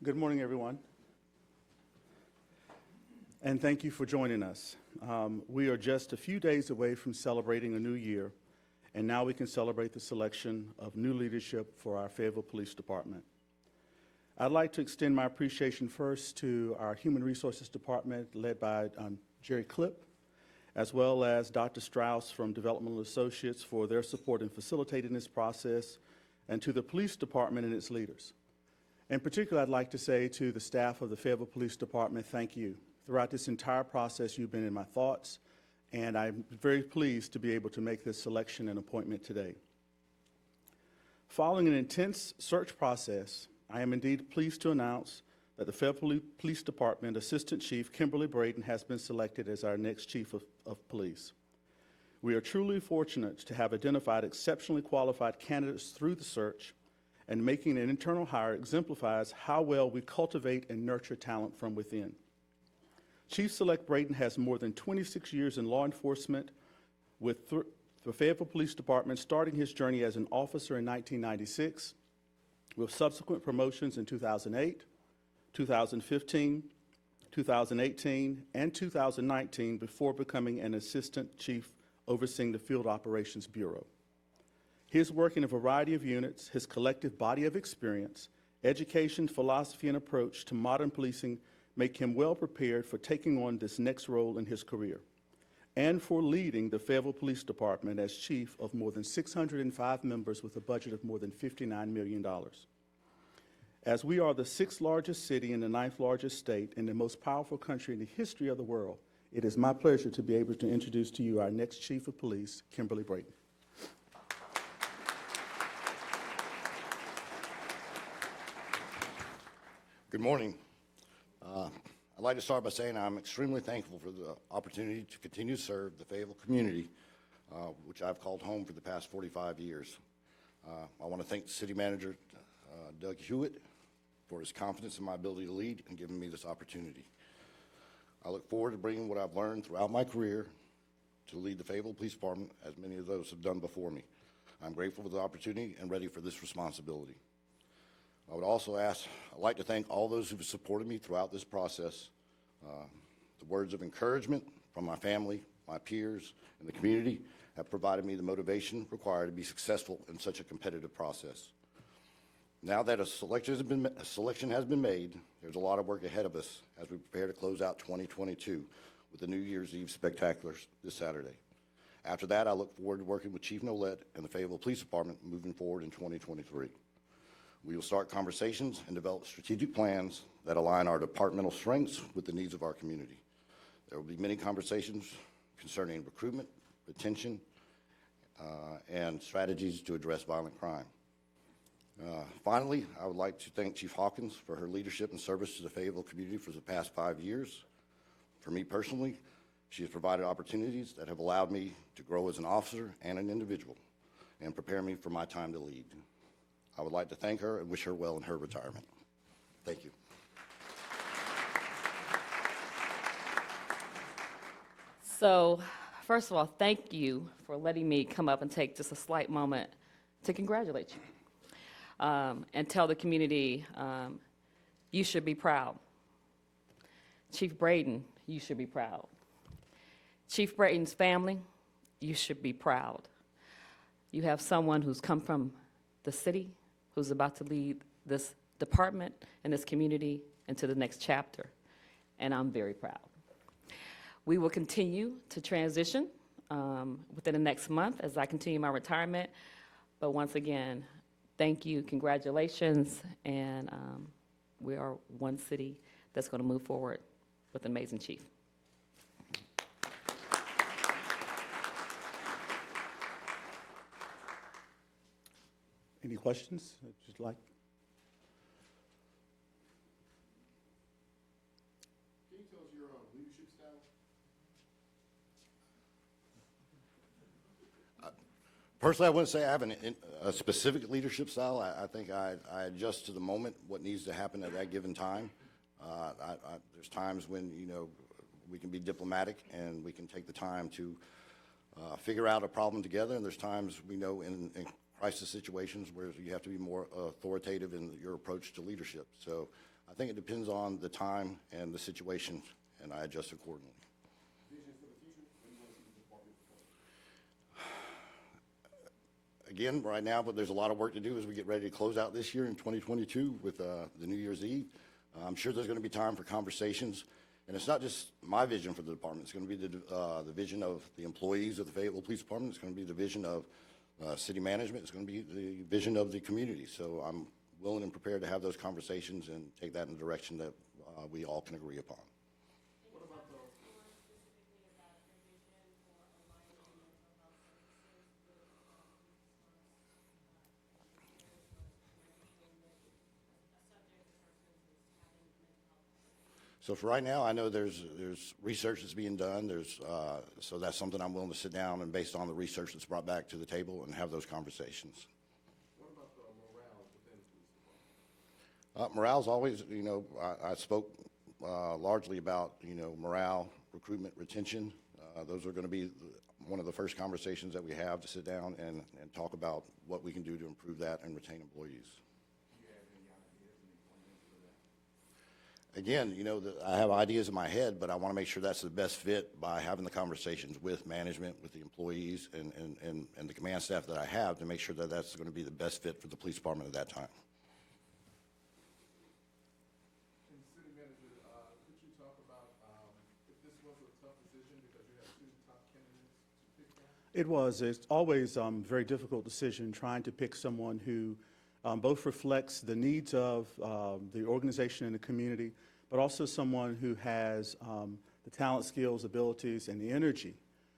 Good morning, everyone. And thank you for joining us. We are just a few days away from celebrating a new year, and now we can celebrate the selection of new leadership for our Fayetteville Police Department. I'd like to extend my appreciation first to our Human Resources Department led by Jerry Clipp, as well as Dr. Strauss from Developmental Associates for their support in facilitating this process, and to the Police Department and its leaders. In particular, I'd like to say to the staff of the Fayetteville Police Department, thank you. Throughout this entire process, you've been in my thoughts, and I'm very pleased to be able to make this selection and appointment today. Following an intense search process, I am indeed pleased to announce that the Fayetteville Police Department Assistant Chief Kimberly Braden has been selected as our next Chief of Police. We are truly fortunate to have identified exceptionally qualified candidates through the search, and making an internal hire exemplifies how well we cultivate and nurture talent from within. Chief-select Braden has more than 26 years in law enforcement, with the Fayetteville Police Department starting his journey as an officer in 1996, with subsequent promotions in 2008, 2015, 2018, and 2019 before becoming an assistant chief overseeing the Field Operations Bureau. His work in a variety of units, his collective body of experience, education, philosophy, and approach to modern policing make him well prepared for taking on this next role in his career, and for leading the Fayetteville Police Department as chief of more than 605 members with a budget of more than $59 million. As we are the 6th largest city and the 9th largest state and the most powerful country in the history of the world, it is my pleasure to be able to introduce to you our next Chief of Police, Kimberly Braden. Good morning. I'd like to start by saying I'm extremely thankful for the opportunity to continue to serve the Fayetteville community, which I've called home for the past 45 years. I want to thank the City Manager, Doug Hewett, for his confidence in my ability to lead and giving me this opportunity. I look forward to bringing what I've learned throughout my career to lead the Fayettille Police Department, as many of those have done before me. I'm grateful for the opportunity and ready for this responsibility. I would also I'd like to thank all those who have supported me throughout this process. The words of encouragement from my family, my peers, and the community have provided me the motivation required to be successful in such a competitive process. Now that a selection has been made, there's a lot of work ahead of us as we prepare to close out 2022 with the New Year's Eve spectaculars this Saturday. After that, I look forward to working with Chief Nolet and the Fayetteville Police Department moving forward in 2023. We will start conversations and develop strategic plans that align our departmental strengths with the needs of our community. There will be many conversations concerning recruitment, retention, and strategies to address violent crime. Finally, I would like to thank Chief Hawkins for her leadership and service to the Fayetteville community for the past 5 years. For me personally, she has provided opportunities that have allowed me to grow as an officer and an individual and prepare me for my time to lead. I would like to thank her and wish her well in her retirement. Thank you. So, first of all, thank you for letting me come up and take just a slight moment to congratulate you and tell the community you should be proud. Chief Braden, you should be proud. Chief Braden's family, you should be proud. You have someone who's come from the city, who's about to lead this department and this community into the next chapter, and I'm very proud. We will continue to transition within the next month as I continue my retirement, but once again, thank you, congratulations, and we are one city that's going to move forward with an amazing chief. Any questions that you'd like? Can you tell us your leadership style? Personally, I wouldn't say I have a specific leadership style. I think I adjust to the moment, what needs to happen at that given time. There's times when, we can be diplomatic and we can take the time to figure out a problem together, and there's times we know in crisis situations where you have to be more authoritative in your approach to leadership. So I think it depends on the time and the situation, and I adjust accordingly. Vision for the future, where do you want to see the department perform? Again, right now, but there's a lot of work to do as we get ready to close out this year in 2022 with the New Year's Eve. I'm sure there's going to be time for conversations, and it's not just my vision for the department. It's going to be the vision of the employees of the Fayetteville Police Department. It's going to be the vision of city management. It's going to be the vision of the community. So I'm willing and prepared to have those conversations and take that in a direction that we all can agree upon. What about the, So for right now, I know there's research that's being done. So that's something I'm willing to sit down and based on the research that's brought back to the table and have those conversations. what about the morale within the police department? Morale's always, I spoke largely about, morale, recruitment, retention. Those are going to be one of the first conversations that we have to sit down and talk about what we can do to improve that and retain employees. Again, I have ideas in my head, but I want to make sure that's the best fit by having the conversations with management, with the employees, and the command staff that I have to make sure that that's going to be the best fit for the police department at that time. And city manager, could you talk about if this was a tough decision because you have two top candidates to pick from? It was. It's always a very difficult decision trying to pick someone who both reflects the needs of the organization and the community, but also someone who has the talent, skills, abilities, and the energy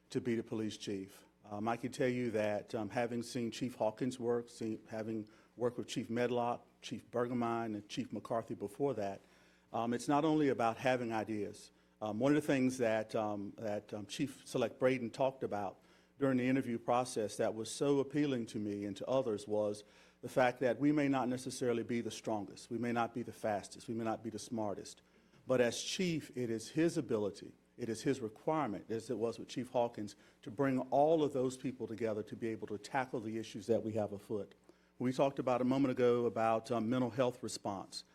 to be the police chief. I can tell you that having seen Chief Hawkins work, having worked with Chief Medlock, Chief Bergemine, and Chief McCarthy before that, it's not only about having ideas. One of the things that Chief Select Braden talked about during the interview process that was so appealing to me and to others was the fact that we may not necessarily be the strongest, we may not be the fastest, we may not be the smartest, but as chief, it is his ability, it is his requirement, as it was with Chief Hawkins, to bring all of those people together to be able to tackle the issues that we have afoot. We talked about a moment ago about mental health response.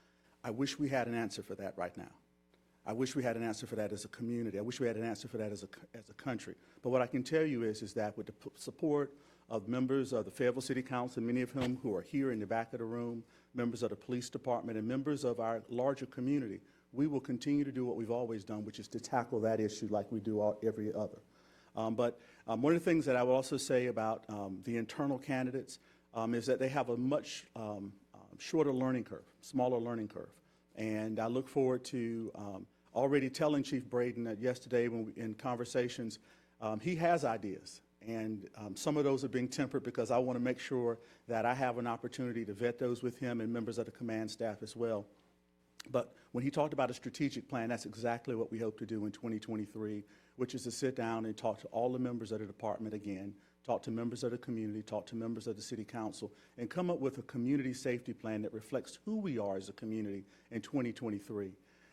I wish we had an answer for that right now. I wish we had an answer for that as a community. I wish we had an answer for that as a country. But what I can tell you is that with the support of members of the Fayetteville City Council, many of whom who are here in the back of the room, members of the police department, and members of our larger community, we will continue to do what we've always done, which is to tackle that issue like we do every other. But one of the things that I will also say about the internal candidates is that they have a much shorter learning curve, smaller learning curve. And I look forward to already telling Chief Braden that yesterday in conversations, he has ideas. And some of those are being tempered because I want to make sure that I have an opportunity to vet those with him and members of the command staff as well. But when he talked about a strategic plan, that's exactly what we hope to do in 2023, which is to sit down and talk to all the members of the department again, talk to members of the community, talk to members of the city council, and come up with a community safety plan that reflects who we are as a community in 2023.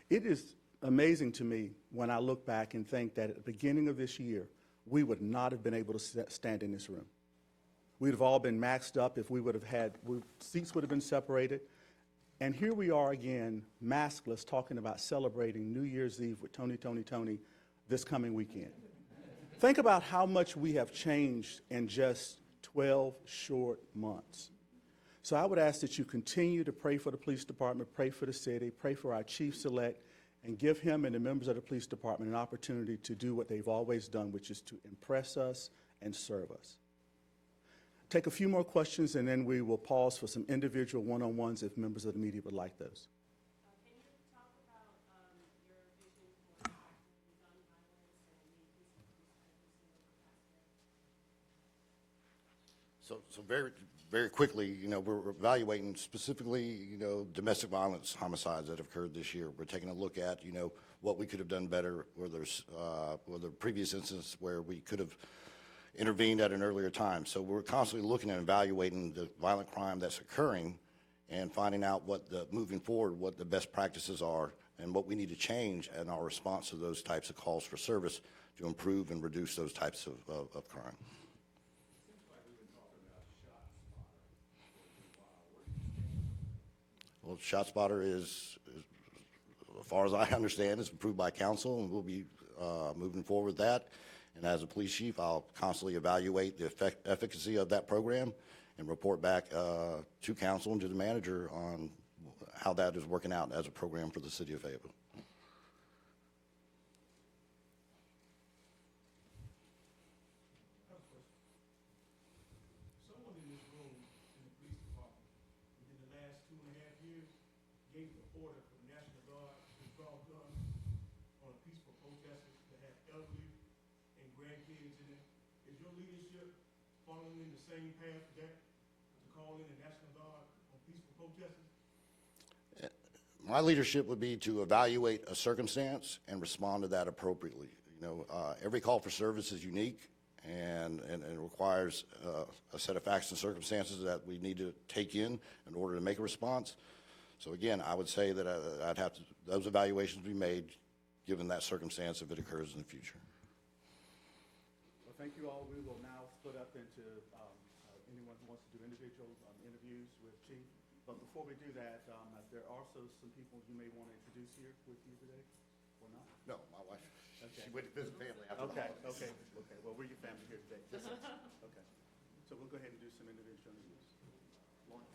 It is amazing to me when I look back and think that at the beginning of this year, we would not have been able to stand in this room. We'd have all been maxed up if we would have had, seats would have been separated. And here we are again, maskless, talking about celebrating New Year's Eve with Tony this coming weekend. Think about how much we have changed in just 12 short months. So I would ask that you continue to pray for the police department, pray for the city, pray for our chief select, and give him and the members of the police department an opportunity to do what they've always done, which is to impress us and serve us. Take a few more questions, and then we will pause for some individual one-on-ones if members of the media would like those. Can you talk about your vision for tackling gun violence and increasing police So accuracy over the past year? very, very quickly, we're evaluating specifically, domestic violence homicides that have occurred this year. We're taking a look at, what we could have done better, where there's previous instances where we could have intervened at an earlier time. So we're constantly looking at evaluating the violent crime that's occurring and finding out moving forward, what the best practices are and what we need to change in our response to those types of calls for service to improve and reduce those types of crime. Well, ShotSpotter is as far as I understand, it's approved by council, and we'll be moving forward with that. And as a police chief, I'll constantly evaluate the efficacy of that program and report back to council and to the manager on how that is working out as a program for the city of Fayetteville. Someone in this room in the police department within the last 2.5 years gave the order for the National Guard to draw guns on peaceful protesters that have elderly and grandkids in it. Is your leadership following in the same path that to call in the National Guard on peaceful protesters? My leadership would be to evaluate a circumstance and respond to that appropriately. Every call for service is unique and requires a set of facts and circumstances that we need to take in order to make a response. So again, I would say that I'd have to, those evaluations be made given that circumstance if it occurs in the future. Well, thank you all. We will now split up into anyone who wants to do individual interviews with Chief. But before we do that, there are also some people you may want to introduce here with you today, or not? No, my wife, Okay. she went to visit family after the Okay, holidays. okay. Well, we're your family here today. Okay. So we'll go ahead and do some individual interviews. Lauren?